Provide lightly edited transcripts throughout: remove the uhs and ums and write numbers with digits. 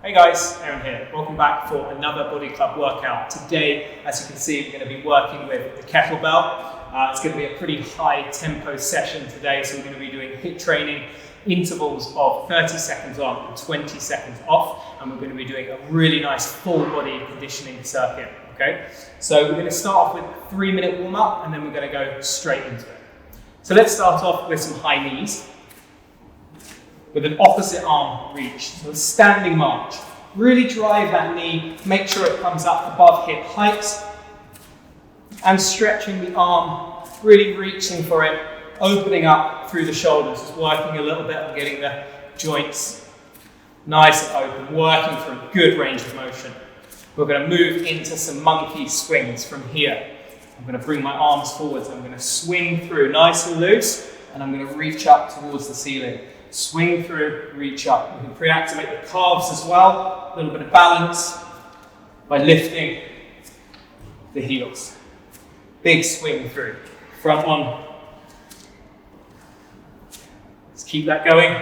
Hey guys, Aaron here. Welcome back for another Body Club workout. Today, as you can see, we're going to be working with the kettlebell. It's going to be a pretty high tempo session today, so we're going to be doing HIIT training, intervals of 30 seconds on and 20 seconds off, and we're going to be doing a really nice full body conditioning circuit. Okay, so we're going to start off with a 3-minute warm up, and then we're going to go straight into it. So let's start off with some high knees, with an opposite arm reach, so a standing march. Really drive that knee, make sure it comes up above hip height, and stretching the arm, really reaching for it, opening up through the shoulders, just working a little bit on getting the joints nice and open, working for a good range of motion. We're going to move into some monkey swings from here. I'm going to bring my arms forwards, I'm going to swing through nice and loose, and I'm going to reach up towards the ceiling. Swing through, reach up. You can pre-activate the calves as well. A little bit of balance by lifting the heels. Big swing through. Front one. Let's keep that going.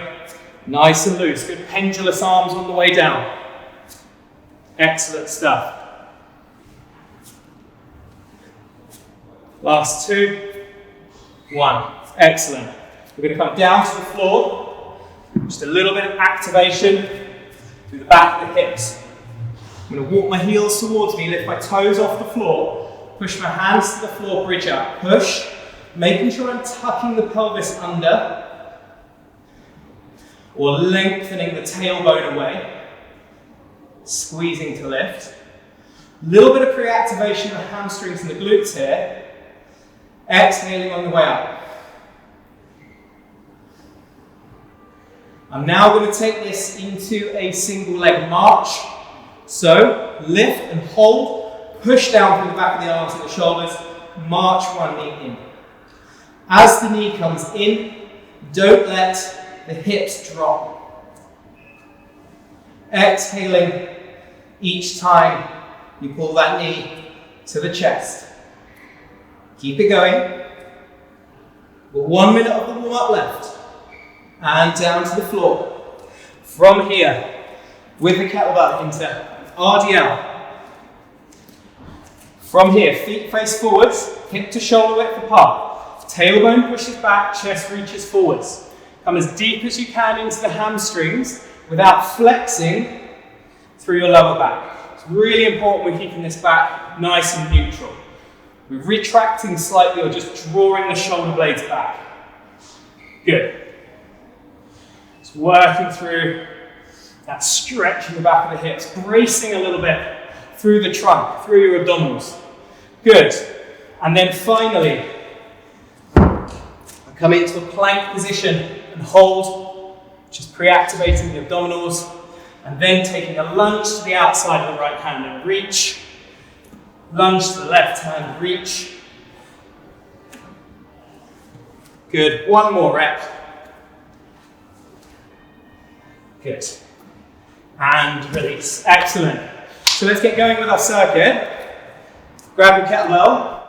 Nice and loose. Good pendulous arms on the way down. Excellent stuff. Last 2. 1. Excellent. We're going to come down to the floor. Just a little bit of activation through the back of the hips. I'm going to walk my heels towards me, lift my toes off the floor, push my hands to the floor, bridge up, push, making sure I'm tucking the pelvis under or lengthening the tailbone away, squeezing to lift. A little bit of pre-activation of the hamstrings and the glutes here, exhaling on the way up. I'm now going to take this into a single leg march. So lift and hold, push down through the back of the arms and the shoulders, march one knee in. As the knee comes in, don't let the hips drop. Exhaling each time you pull that knee to the chest. Keep it going. We've got 1 minute of the warm up left. And down to the floor. From here, with the kettlebell into RDL. From here, feet face forwards, hip to shoulder width apart. Tailbone pushes back, chest reaches forwards. Come as deep as you can into the hamstrings without flexing through your lower back. It's really important we're keeping this back nice and neutral. We're retracting slightly or just drawing the shoulder blades back. Good. Working through that stretch in the back of the hips, bracing a little bit through the trunk, through your abdominals. Good. And then finally, come into a plank position and hold, just pre-activating the abdominals, and then taking a lunge to the outside of the right hand and reach. Lunge to the left hand, reach. Good. One more rep. Good. And release. Excellent. So let's get going with our circuit. Grab your kettlebell.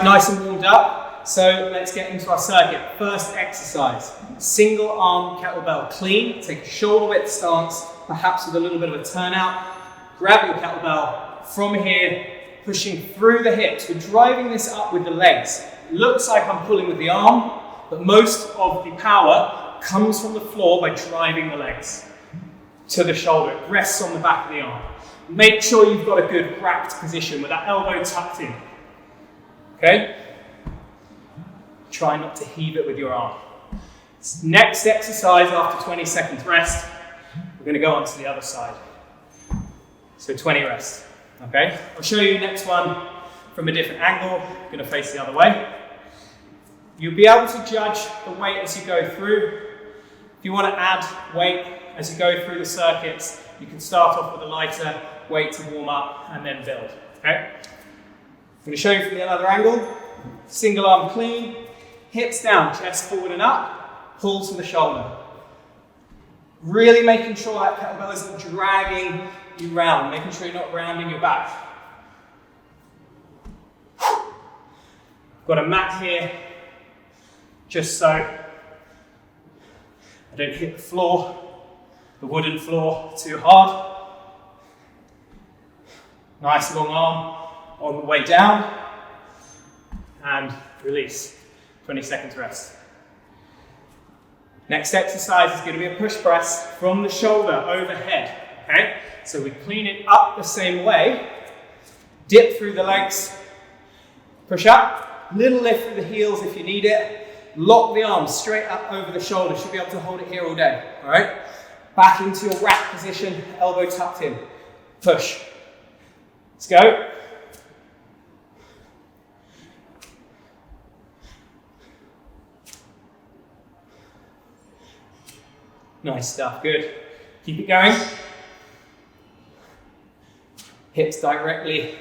Nice and warmed up. So let's get into our circuit. First exercise. Single arm kettlebell clean. Take a shoulder width stance, perhaps with a little bit of a turnout. Grab your kettlebell from here, pushing through the hips. We're driving this up with the legs. It looks like I'm pulling with the arm, but most of the power comes from the floor by driving the legs to the shoulder. It rests on the back of the arm. Make sure you've got a good cracked position with that elbow tucked in. Okay? Try not to heave it with your arm. Next exercise after 20 seconds rest, we're going to go on to the other side. So 20 rest. Okay? I'll show you the next one from a different angle. I'm going to face the other way. You'll be able to judge the weight as you go through. If you want to add weight as you go through the circuits, you can start off with a lighter weight to warm up and then build. Okay? I'm going to show you from the other angle. Single arm clean, hips down, chest forward and up, pull to the shoulder. Really making sure that kettlebell isn't dragging you round, making sure you're not rounding your back. Got a mat here, just so I don't hit the floor. the wooden floor too hard. Nice long arm on the way down, and release. 20 seconds rest. Next exercise is going to be a push press from the shoulder overhead. Okay, so we clean it up the same way. Dip through the legs, push up, little lift through the heels if you need it. Lock the arms straight up over the shoulder. Should be able to hold it here all day. All right, back into your rack position, elbow tucked in. Push. Let's go. Nice stuff, good. Keep it going. Hips directly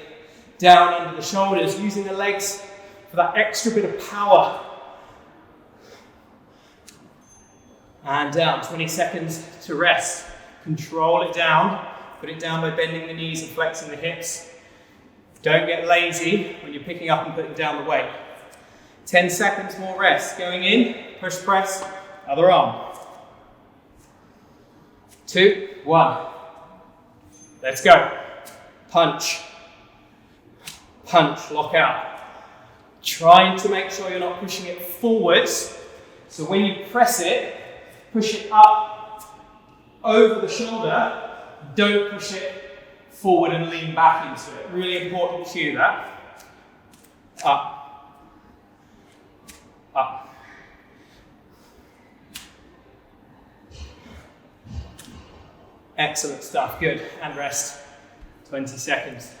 down under the shoulders, using the legs for that extra bit of power. And down, 20 seconds to rest. Control it down. Put it down by bending the knees and flexing the hips. Don't get lazy when you're picking up and putting down the weight. 10 seconds more rest. Going in, push press, other arm. 2, 1. Let's go. Punch. Punch, lock out. Trying to make sure you're not pushing it forwards. So when you press it, push it up over the shoulder. Don't push it forward and lean back into it. Really important to do that. Up. Up. Excellent stuff, good, and rest, 20 seconds.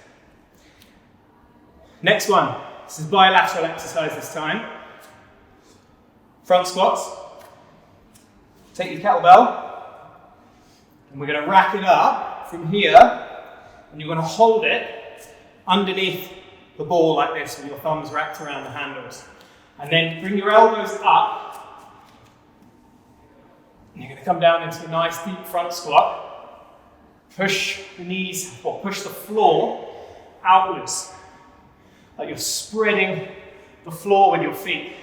Next one, this is bilateral exercise this time. Front squats. Take your kettlebell, and we're going to rack it up from here, and you're going to hold it underneath the ball like this with your thumbs wrapped around the handles. And then bring your elbows up, and you're going to come down into a nice deep front squat. Push the knees, or push the floor outwards, like you're spreading the floor with your feet.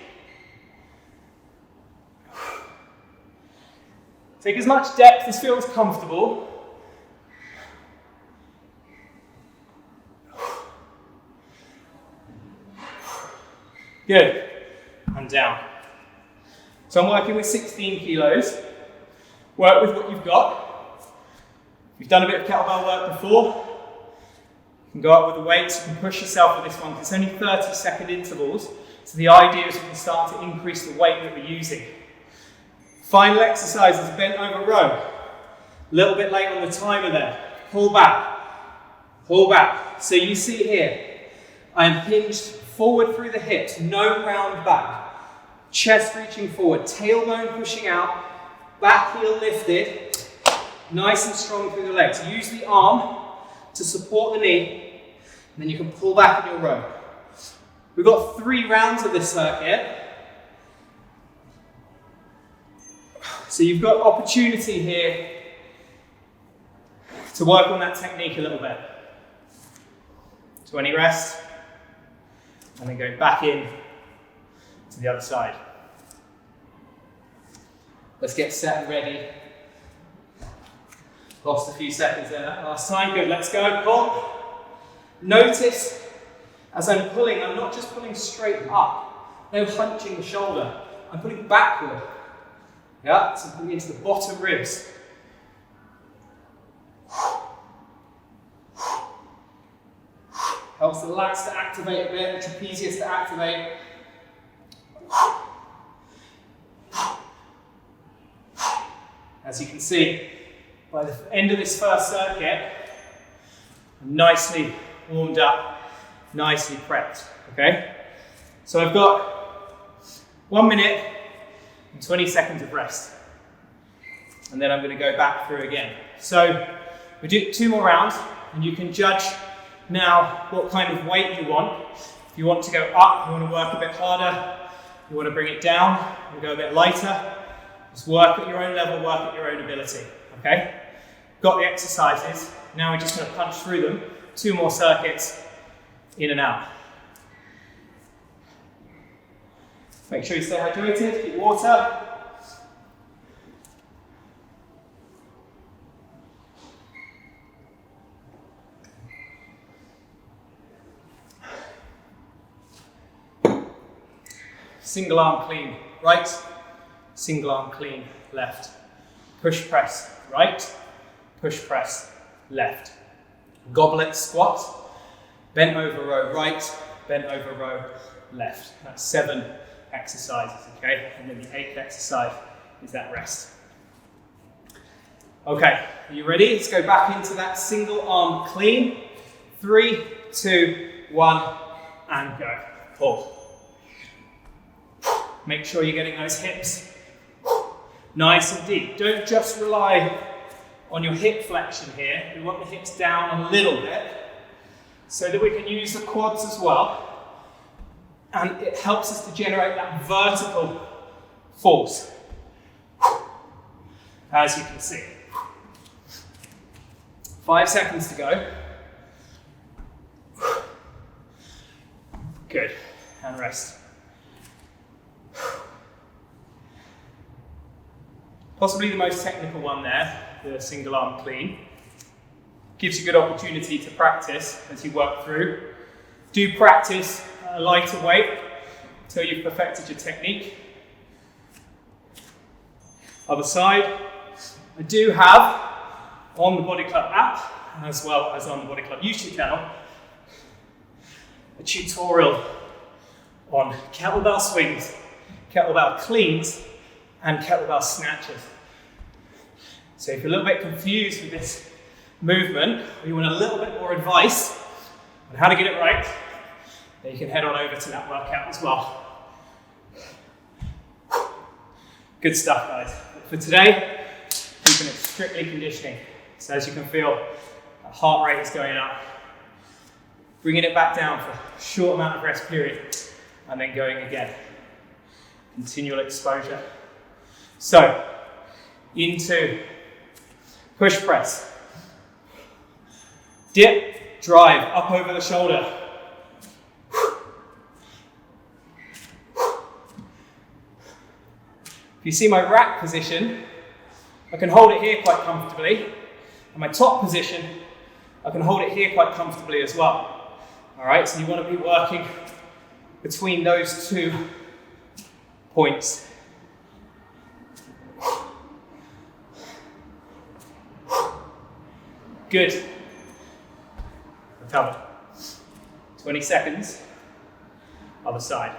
Take as much depth as feels comfortable. Good, and down. So I'm working with 16 kilos. Work with what you've got. If you've done a bit of kettlebell work before, you can go up with the weights. You can push yourself with this one, because it's only 30-second intervals. So the idea is we can start to increase the weight that we're using. Final exercise is bent over row. A little bit late on the timer there. Pull back. Pull back. So you see here, I am hinged forward through the hips, no round back. Chest reaching forward, tailbone pushing out, back heel lifted. Nice and strong through the legs. Use the arm to support the knee, and then you can pull back in your row. We've got 3 rounds of this circuit. So you've got opportunity here to work on that technique a little bit. 20 rest, and then go back in to the other side. Let's get set and ready. Lost a few seconds there last time. Good, let's go. Pull. Notice as I'm pulling, I'm not just pulling straight up. No hunching the shoulder. I'm pulling backward. Yeah, so I'm pulling into the bottom ribs. Helps the lats to activate a bit, the trapezius to activate. As you can see, by the end of this first circuit, I'm nicely warmed up, nicely prepped, okay? So I've got 1 minute and 20 seconds of rest. And then I'm going to go back through again. So we do 2 more rounds, and you can judge now what kind of weight you want. If you want to go up, you want to work a bit harder, you want to bring it down, you go a bit lighter. Just work at your own level, work at your own ability, okay? Got the exercises, now we're just going to punch through them. 2 more circuits, in and out. Make sure you stay hydrated, keep water. Single arm clean, right. Single arm clean, left. Push press, right. Push press, left. Goblet squat, bent over row right, bent over row left. That's 7 exercises, okay? And then the 8th exercise is that rest. Okay, are you ready? Let's go back into that single arm clean. 3, 2, 1, and go. Pull. Make sure you're getting those hips nice and deep. Don't just rely on your hip flexion here. We want the hips down a little bit so that we can use the quads as well. And it helps us to generate that vertical force, as you can see. 5 seconds to go. Good, and rest. Possibly the most technical one there, the single arm clean. Gives you good opportunity to practice as you work through. Do practice a lighter weight until you've perfected your technique. Other side. I do have on the Body Club app, as well as on the Body Club YouTube channel, a tutorial on kettlebell swings, kettlebell cleans, and kettlebell snatches. So if you're a little bit confused with this movement, or you want a little bit more advice on how to get it right, then you can head on over to that workout as well. Good stuff, guys. For today, keeping it strictly conditioning. So as you can feel, the heart rate is going up. Bringing it back down for a short amount of rest period, and then going again. Continual exposure. So, into push press. Dip, drive, up over the shoulder. If you see my rack position, I can hold it here quite comfortably. And my top position, I can hold it here quite comfortably as well. All right, so you want to be working between those 2 points. Good. Recover. 20 seconds. Other side.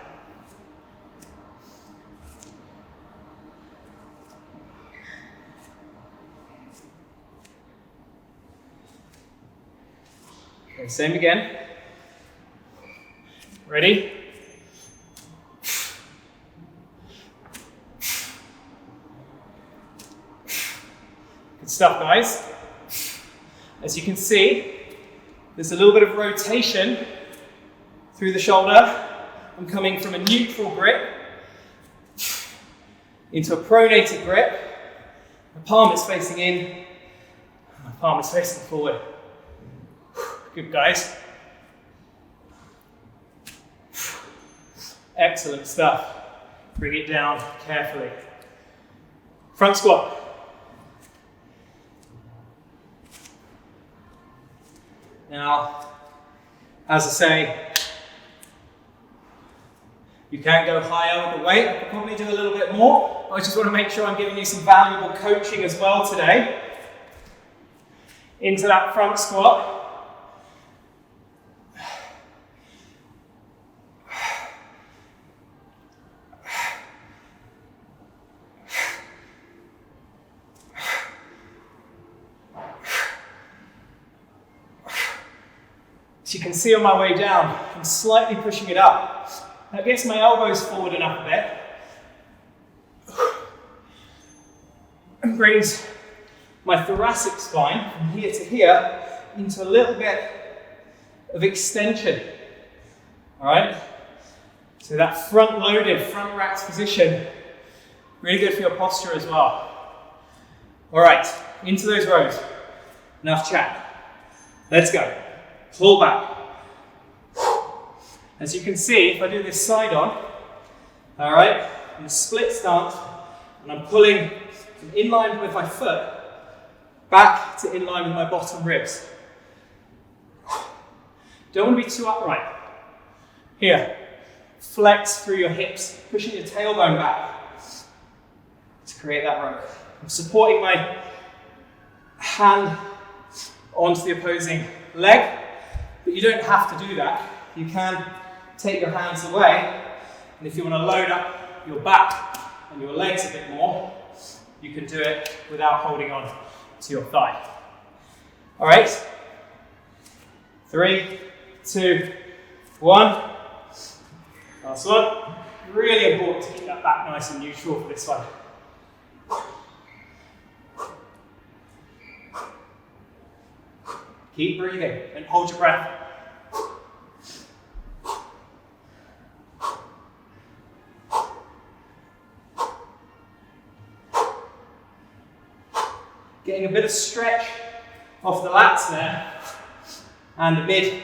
Okay, same again. Ready? Good stuff, guys. As you can see, there's a little bit of rotation through the shoulder. I'm coming from a neutral grip into a pronated grip. My palm is facing in, my palm is facing forward. Good, guys. Excellent stuff. Bring it down carefully. Front squat. Now, as I say, you can go higher with the weight. I could probably do a little bit more, but I just want to make sure I'm giving you some valuable coaching as well today. Into that front squat. You can see on my way down, I'm slightly pushing it up. That gets my elbows forward enough a bit. And brings my thoracic spine from here to here into a little bit of extension. All right? So that front loaded, front racked position, really good for your posture as well. All right, into those rows. Enough chat. Let's go. Pull back. As you can see, if I do this side on, all right, in a split stance, and I'm pulling from in line with my foot back to in line with my bottom ribs. Don't want to be too upright. Here, flex through your hips, pushing your tailbone back to create that row. I'm supporting my hand onto the opposing leg, but you don't have to do that. You can take your hands away, and if you want to load up your back and your legs a bit more, you can do it without holding on to your thigh. All right, 3, 2, 1. Last one. Really important to keep that back nice and neutral for this one. Keep breathing and hold your breath. Getting a bit of stretch off the lats there and the mid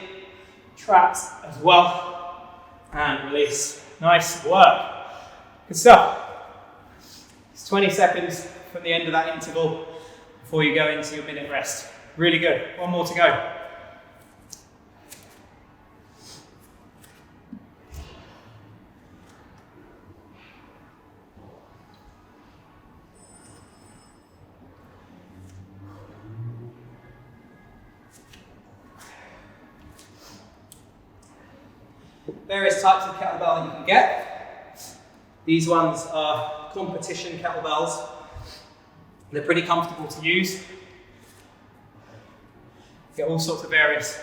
traps as well. And release. Nice work. Good stuff. It's 20 seconds from the end of that interval before you go into your minute rest. Really good. One more to go. Various types of kettlebell that you can get. These ones are competition kettlebells. They're pretty comfortable to use. Get all sorts of various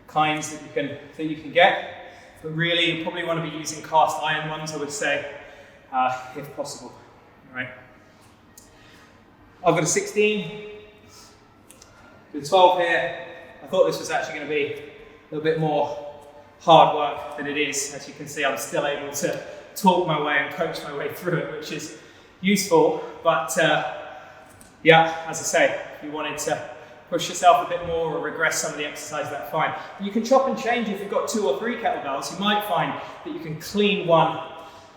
kinds that you can get, but really you probably want to be using cast iron ones, I would say, if possible. All right. I've got a 16, with 12 here. I thought this was actually going to be a little bit more hard work than it is. As you can see, I'm still able to talk my way and coach my way through it, which is useful. But yeah, as I say, if you wanted to push yourself a bit more or regress some of the exercise, that's fine. You can chop and change. If you've got 2 or 3 kettlebells, you might find that you can clean one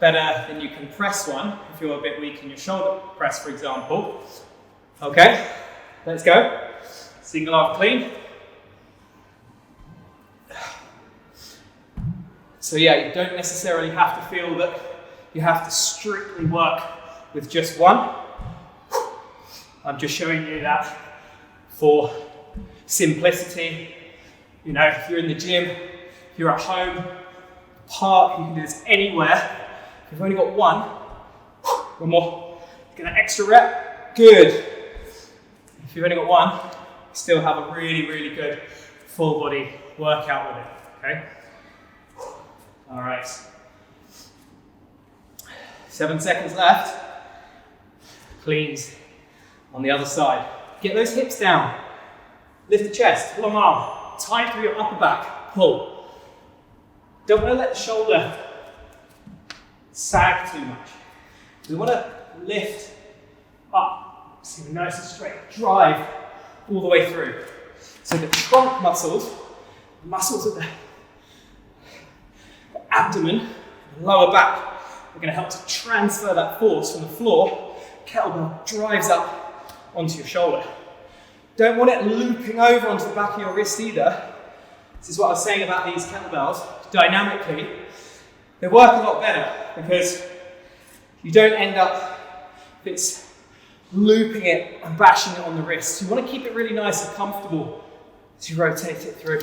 better than you can press one, if you're a bit weak in your shoulder press, for example. Okay, let's go. Single arm clean. So yeah, you don't necessarily have to feel that you have to strictly work with just one. I'm just showing you that for simplicity. You know, if you're in the gym, if you're at home, park, you can do this anywhere. If you've only got one more. Get an extra rep, good. If you've only got one, you still have a really, really good full body workout with it, okay? All right. 7 seconds left. Cleans on the other side. Get those hips down. Lift the chest, long arm. Tight through your upper back. Pull. Don't want to let the shoulder sag too much. We want to lift up. So nice and straight. Drive all the way through. So the trunk muscles, the muscles of the abdomen, lower back, are going to help to transfer that force from the floor. Kettlebell drives up onto your shoulder. Don't want it looping over onto the back of your wrist either. This is what I was saying about these kettlebells. Dynamically, they work a lot better because you don't end up, if it's looping it and bashing it on the wrist. You want to keep it really nice and comfortable as you rotate it through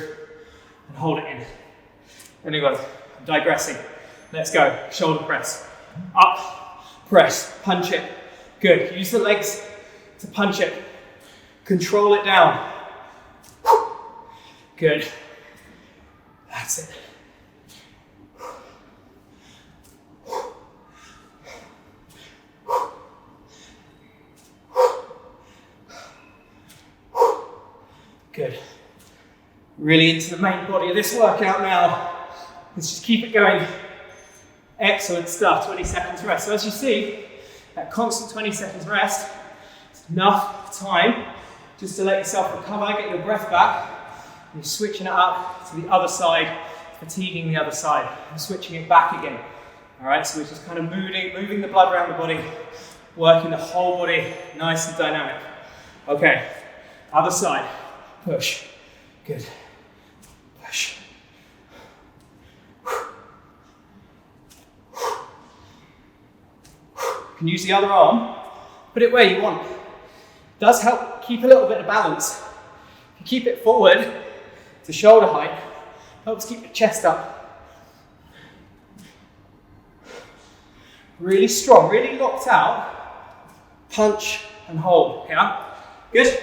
and hold it in. Anyway, I'm digressing. Let's go. Shoulder press. Up, press, punch it. Good. Use the legs to punch it. Control it down. Good. That's it. Good. Really into the main body of this workout now. Let's just keep it going. Excellent stuff. 20 seconds rest. So as you see, that constant 20 seconds rest is enough time just to let yourself recover, get your breath back. And you're switching it up to the other side, fatiguing the other side, and switching it back again. All right, so we're just kind of moving the blood around the body, working the whole body nice and dynamic. Okay, other side. Push. Good. Push. can use the other arm, put it where you want. It does help keep a little bit of balance. If you keep it forward to shoulder height, helps keep your chest up. Really strong, really locked out. Punch and hold, yeah? Good.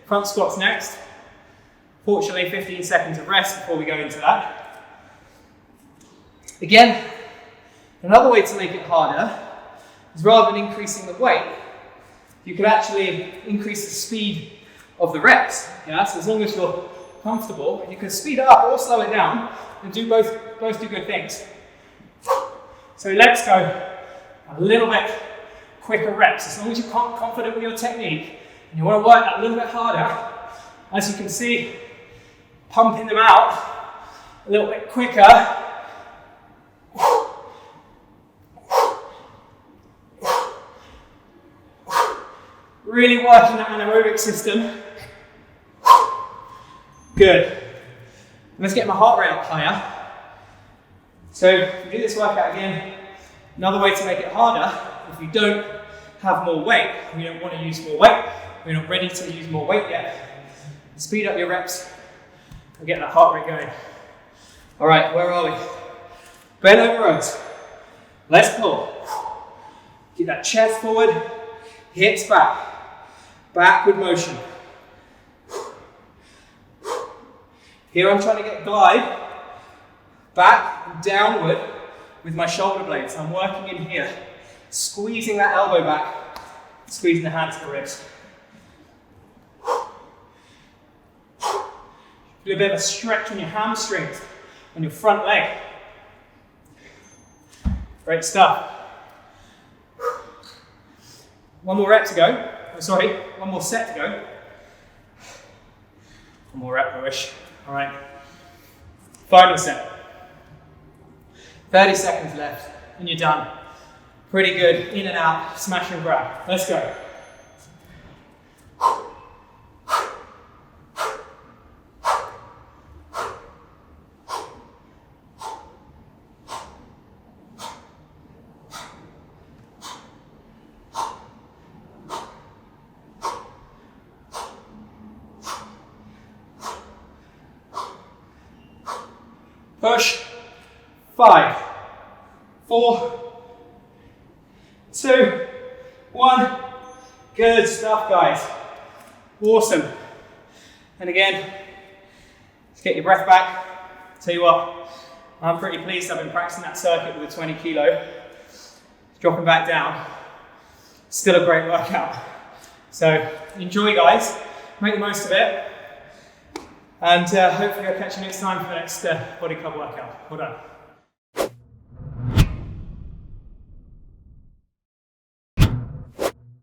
Front squats next. Fortunately, 15 seconds of rest before we go into that. Again, another way to make it harder is rather than increasing the weight, you could actually increase the speed of the reps, yeah? So as long as you're comfortable, you can speed it up or slow it down and do both do good things. So let's go a little bit quicker reps. As long as you're confident with your technique and you want to work that a little bit harder, as you can see, pumping them out a little bit quicker. Really working that anaerobic system. Good. Let's get my heart rate up higher. So do this workout again. Another way to make it harder, if you don't have more weight, you don't want to use more weight, you're not ready to use more weight yet, speed up your reps and get that heart rate going. All right, where are we? Bend over rows. Let's pull. Get that chest forward, hips back. Backward motion. Here I'm trying to get glide back and downward with my shoulder blades. I'm working in here, squeezing that elbow back, squeezing the hands to the ribs. Do a bit of a stretch on your hamstrings, on your front leg. Great stuff. One more rep to go. One more set to go. One more rep, I wish. All right. Final set. 30 seconds left, and you're done. Pretty good. In and out, smash and grab. Let's go. Push. 5, 4, 2, 1. Good stuff, guys. Awesome. And again, let's get your breath back. Tell you what, I'm pretty pleased I've been practicing that circuit with a 20 kilo. Dropping back down. Still a great workout. So enjoy, guys. Make the most of it. And hopefully I'll catch you next time for the next Body Club workout. Well done.